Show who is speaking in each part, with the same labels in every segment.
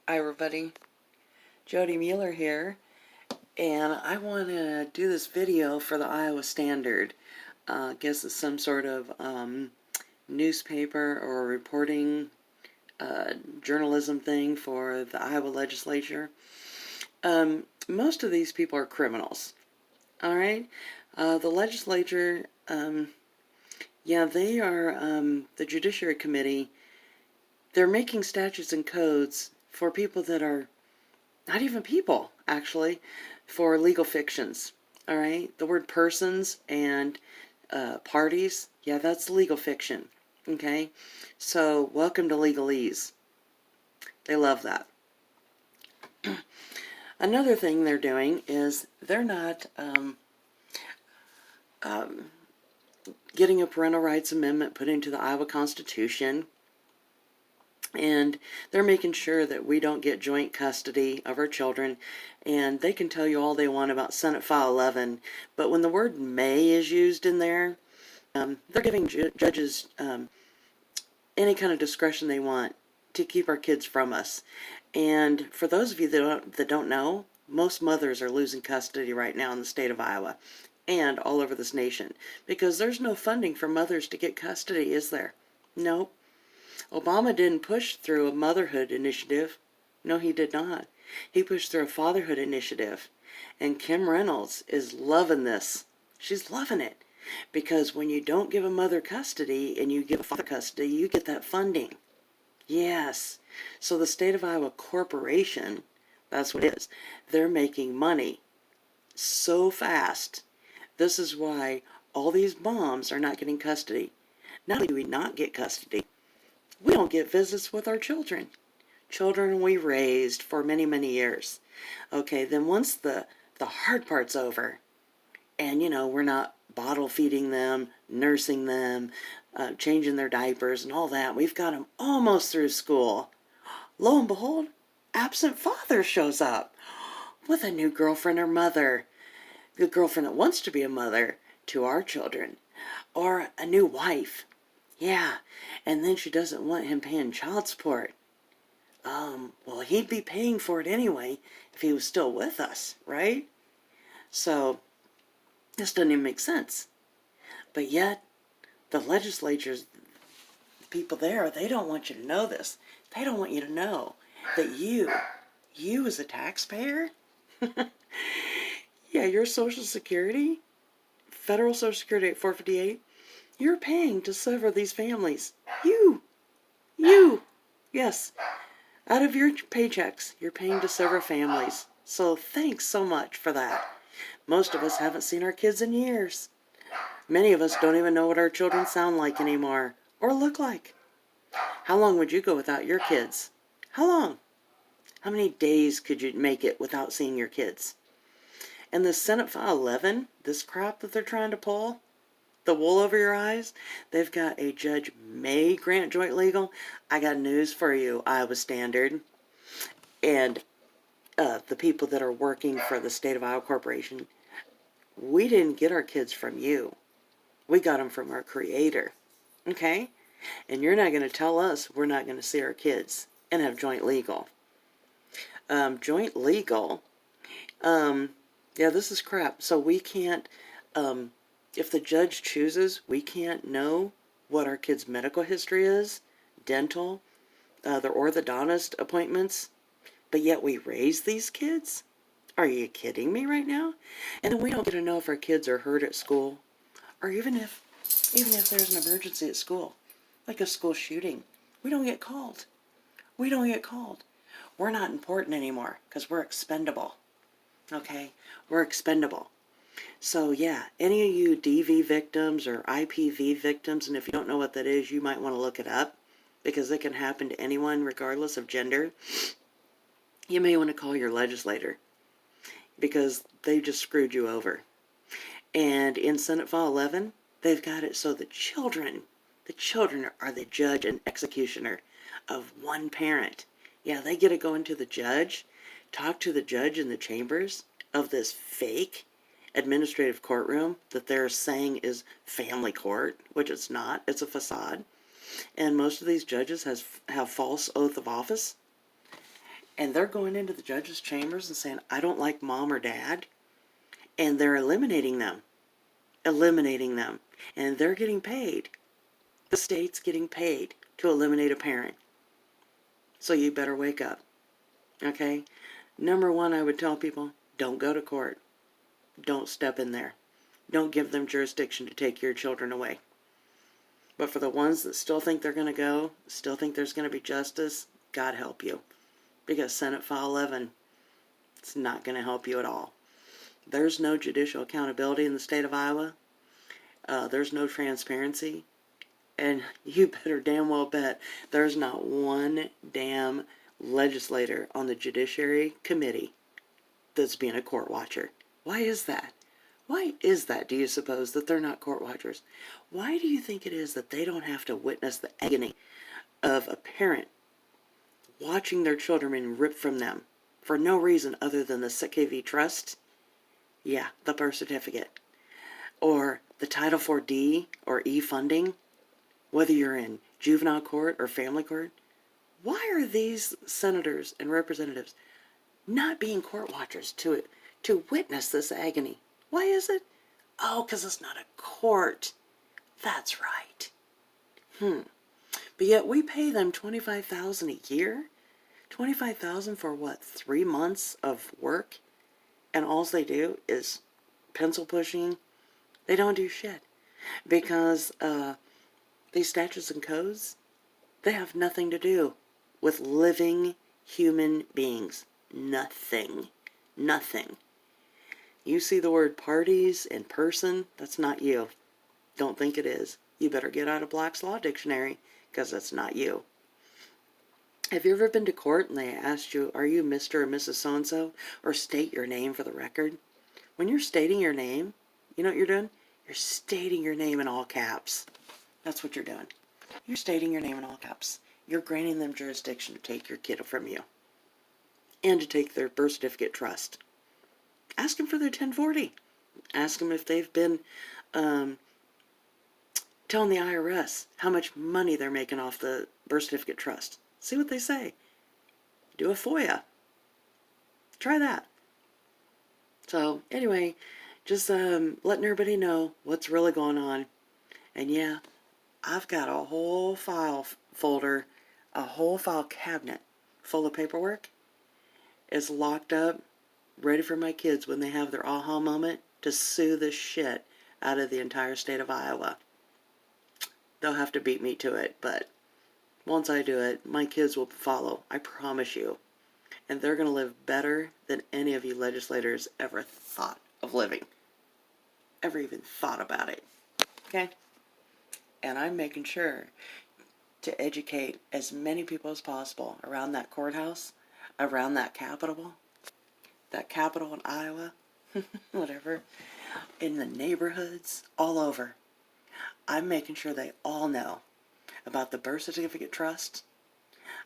Speaker 1: Hi everybody, Jody Mueller here, and I want to do this video for the Iowa Standard. I guess it's some sort of newspaper or reporting journalism thing for the Iowa legislature. Most of these people are criminals, alright? The legislature, yeah, they are, the Judiciary Committee, they're making statutes and codes for people that are not even people, actually, for legal fictions. All right, the word persons and parties, yeah, that's legal fiction. Okay, so welcome to legalese. They love that. Another thing they're doing is they're not getting a parental rights amendment put into the Iowa Constitution. And they're making sure that we don't get joint custody of our children. And they can tell you all they want about Senate File 11, but when the word may is used in there, they're giving judges any kind of discretion they want to keep our kids from us. And for those of you that don't know, most mothers are losing custody right now in the state of Iowa and all over this nation because there's no funding for mothers to get custody, is there? Nope. Obama didn't push through a motherhood initiative. No, he did not. He pushed through a fatherhood initiative. And Kim Reynolds is loving this. She's loving it. Because when you don't give a mother custody and you give a father custody, you get that funding. Yes. So the state of Iowa Corporation, that's what it is, they're making money so fast. This is why all these moms are not getting custody. Not only do we not get custody, we don't get visits with our children. Children we raised for many, many years. Okay, then once the hard part's over, and we're not bottle feeding them, nursing them, changing their diapers and all that, we've got them almost through school. Lo and behold, absent father shows up with a new girlfriend or mother. The girlfriend that wants to be a mother to our children. Or a new wife. Yeah, and then she doesn't want him paying child support. Well, he'd be paying for it anyway if he was still with us, right? So, this doesn't even make sense. But yet, the legislatures, the people there, they don't want you to know this. They don't want you to know that you as a taxpayer, yeah, your Social Security, federal Social Security at 458, you're paying to sever these families. You, yes, out of your paychecks, you're paying to sever families. So thanks so much for that. Most of us haven't seen our kids in years. Many of us don't even know what our children sound like anymore, or look like. How long would you go without your kids? How long? How many days could you make it without seeing your kids? And the Senate File 11, this crap that they're trying to pull, the wool over your eyes, they've got a judge may grant joint legal. I got news for you, Iowa Standard, and the people that are working for the state of Iowa Corporation. We didn't get our kids from you. We got them from our Creator, okay? And you're not going to tell us we're not going to see our kids and have joint legal. Joint legal, yeah, this is crap. So we can't, if the judge chooses, we can't know what our kids' medical history is, dental, their orthodontist appointments, but yet we raise these kids? Are you kidding me right now? And then we don't get to know if our kids are hurt at school, or even if there's an emergency at school, like a school shooting. We don't get called. We don't get called. We're not important anymore because we're expendable. Okay? We're expendable. So yeah, any of you DV victims or IPV victims, and if you don't know what that is, you might want to look it up because it can happen to anyone regardless of gender. You may want to call your legislator because they just screwed you over. And in Senate File 11, they've got it so the children are the judge and executioner of one parent. Yeah, they get to go into the judge, talk to the judge in the chambers of this fake administrative courtroom that they're saying is family court, which it's not. It's a facade. And most of these judges have false oath of office. And they're going into the judge's chambers and saying, I don't like mom or dad. And they're eliminating them. And they're getting paid. The state's getting paid to eliminate a parent. So you better wake up. Okay? Number one, I would tell people, don't go to court. Don't step in there. Don't give them jurisdiction to take your children away. But for the ones that still think they're going to go, still think there's going to be justice, God help you. Because Senate File 11, it's not going to help you at all. There's no judicial accountability in the state of Iowa. There's no transparency. And you better damn well bet there's not one damn legislator on the Judiciary Committee that's being a court watcher. Why is that? Why is that, do you suppose, that they're not court watchers? Why do you think it is that they don't have to witness the agony of a parent watching their children being ripped from them for no reason other than the KV trust? Yeah, the birth certificate. Or the Title 4D or E funding, whether you're in juvenile court or family court. Why are these senators and representatives not being court watchers to witness this agony? Why is it? Oh, because it's not a court. That's right. But yet we pay them $25,000 a year? $25,000 for what, 3 months of work? And all they do is pencil pushing. They don't do shit. Because these statutes and codes, they have nothing to do with living human beings. Nothing. Nothing. You see the word parties in person, that's not you. Don't think it is. You better get out of Black's Law Dictionary, because that's not you. Have you ever been to court and they asked you, are you Mr. or Mrs. So-and-so? Or state your name for the record? When you're stating your name, you know what you're doing? You're stating your name in all caps. That's what you're doing. You're stating your name in all caps. You're granting them jurisdiction to take your kid from you. And to take their birth certificate trust. Ask them for their 1040. Ask them if they've been telling the IRS how much money they're making off the birth certificate trust. See what they say. Do a FOIA. Try that. So, anyway, just letting everybody know what's really going on. And yeah, I've got a whole file folder, a whole file cabinet full of paperwork. It's locked up, ready for my kids when they have their aha moment to sue the shit out of the entire state of Iowa. They'll have to beat me to it, but once I do it, my kids will follow, I promise you. And they're going to live better than any of you legislators ever thought of living. Ever even thought about it. Okay? And I'm making sure to educate as many people as possible around that courthouse, around that capital in Iowa, whatever, in the neighborhoods, all over. I'm making sure they all know about the birth certificate trust,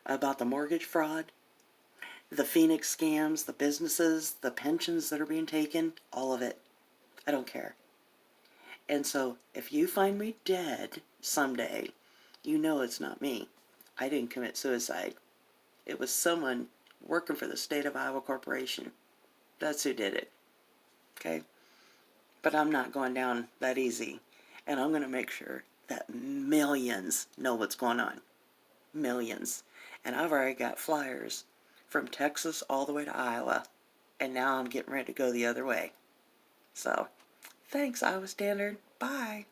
Speaker 1: about the mortgage fraud, the Phoenix scams, the businesses, the pensions that are being taken, all of it. I don't care. And so, if you find me dead someday, you know it's not me. I didn't commit suicide. It was someone working for the State of Iowa Corporation. That's who did it. Okay? But I'm not going down that easy. And I'm going to make sure that millions know what's going on. Millions. And I've already got flyers from Texas all the way to Iowa. And now I'm getting ready to go the other way. So, thanks, Iowa Standard. Bye.